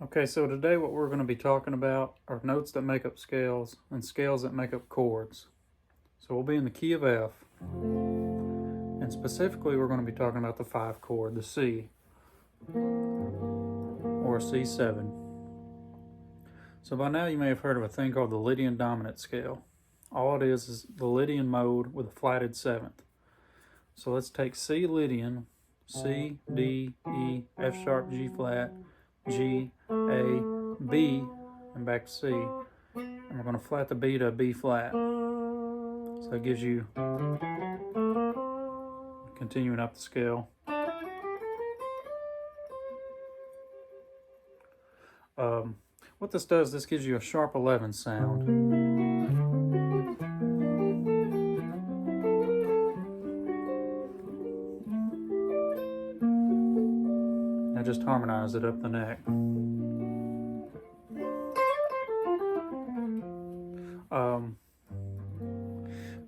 Okay, so today what we're going to be talking about are notes that make up scales and scales that make up chords. So we'll be in the key of F, and specifically we're going to be talking about the 5 chord, the C, or C7. So by now you may have heard of a thing called the Lydian dominant scale. All it is the Lydian mode with a flatted 7th. So let's take C Lydian, C, D, E, F sharp, G flat, G, A, B, and back to C. And we're going to flat the B to a B flat. So it gives you, continuing up the scale. What this does, this gives you a sharp 11 sound. I just harmonize it up the neck.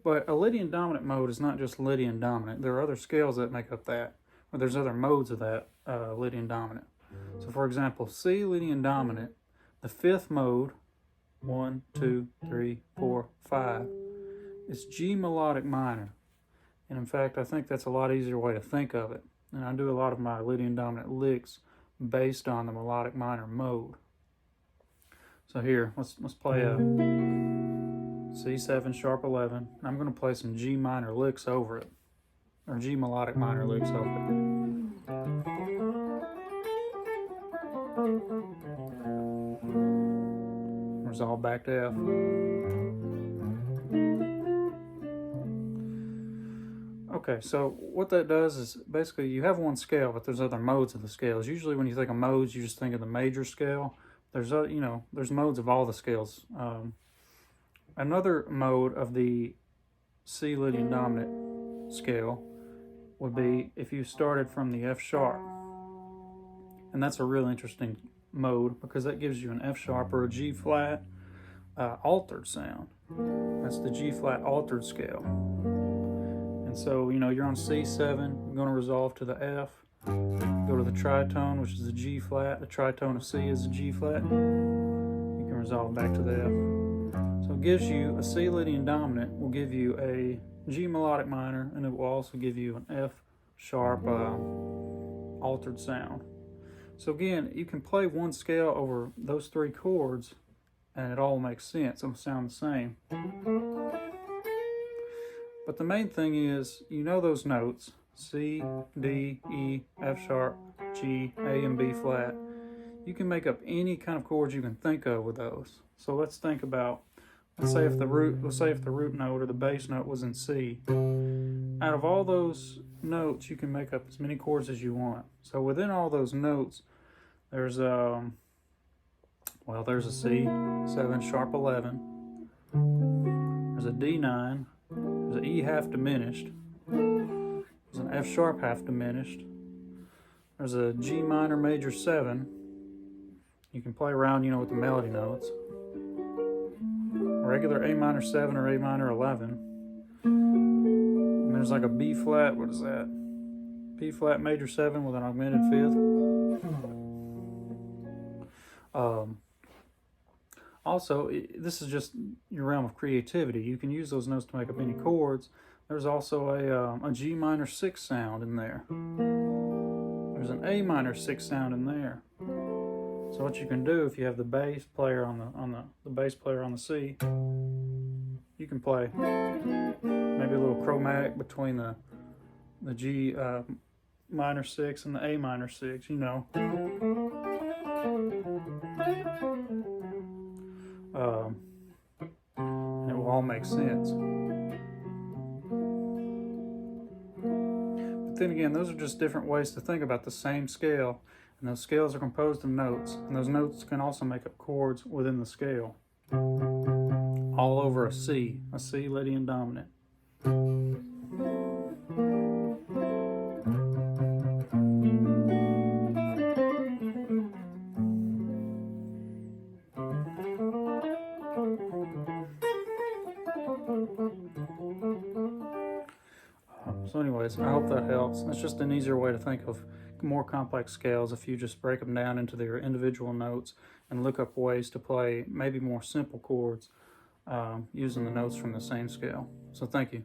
But a Lydian dominant mode is not just Lydian dominant. There are other scales that make up that, or there's other modes of that Lydian dominant. So for example, C Lydian dominant, the 5th mode, 1, 2, 3, 4, 5, is G melodic minor. And in fact, I think that's a lot easier way to think of it. And I do a lot of my Lydian dominant licks based on the melodic minor mode. So here, let's play a C7 sharp 11. I'm going to play some G minor licks over it, or G melodic minor licks over it. Resolve back to F. Okay, so what that does is basically you have one scale, but there's other modes of the scales. Usually when you think of modes, you just think of the major scale. There's there's modes of all the scales. Another mode of the C Lydian dominant scale would be if you started from the F sharp. And that's a real interesting mode because that gives you an F sharp or a G flat altered sound. That's the G flat altered scale. And so, you're on C7, you're going to resolve to the F, go to the tritone, which is the G flat. The tritone of C is the G flat. You can resolve back to the F. So it gives you a C Lydian dominant will give you a G melodic minor, and it will also give you an F sharp altered sound. So again, you can play one scale over those 3 chords, and it all makes sense. It'll sound the same. But the main thing is, those notes, C, D, E, F sharp, G, A, and B flat. You can make up any kind of chords you can think of with those. So let's think about, let's say if the root note or the bass note was in C. Out of all those notes, you can make up as many chords as you want. So within all those notes, there's a C7 sharp 11. There's a D9. There's an E half diminished. There's an F sharp half diminished. There's a G minor major 7. You can play around, with the melody notes. A regular A minor 7 or A minor 11. And there's like a B flat, what is that? B flat major 7 with an augmented 5th. Also, this is just your realm of creativity. You can use those notes to make up any chords. There's also a G minor 6 sound in there. There's an A minor 6 sound in there. So what you can do if you have the bass player on the bass player on the C, you can play maybe a little chromatic between the G minor 6 and the A minor 6, and it will all make sense. But then again, those are just different ways to think about the same scale, and those scales are composed of notes, and those notes can also make up chords within the scale, all over a C Lydian dominant. So anyways, I hope that helps. It's just an easier way to think of more complex scales if you just break them down into their individual notes and look up ways to play maybe more simple chords using the notes from the same scale. So thank you.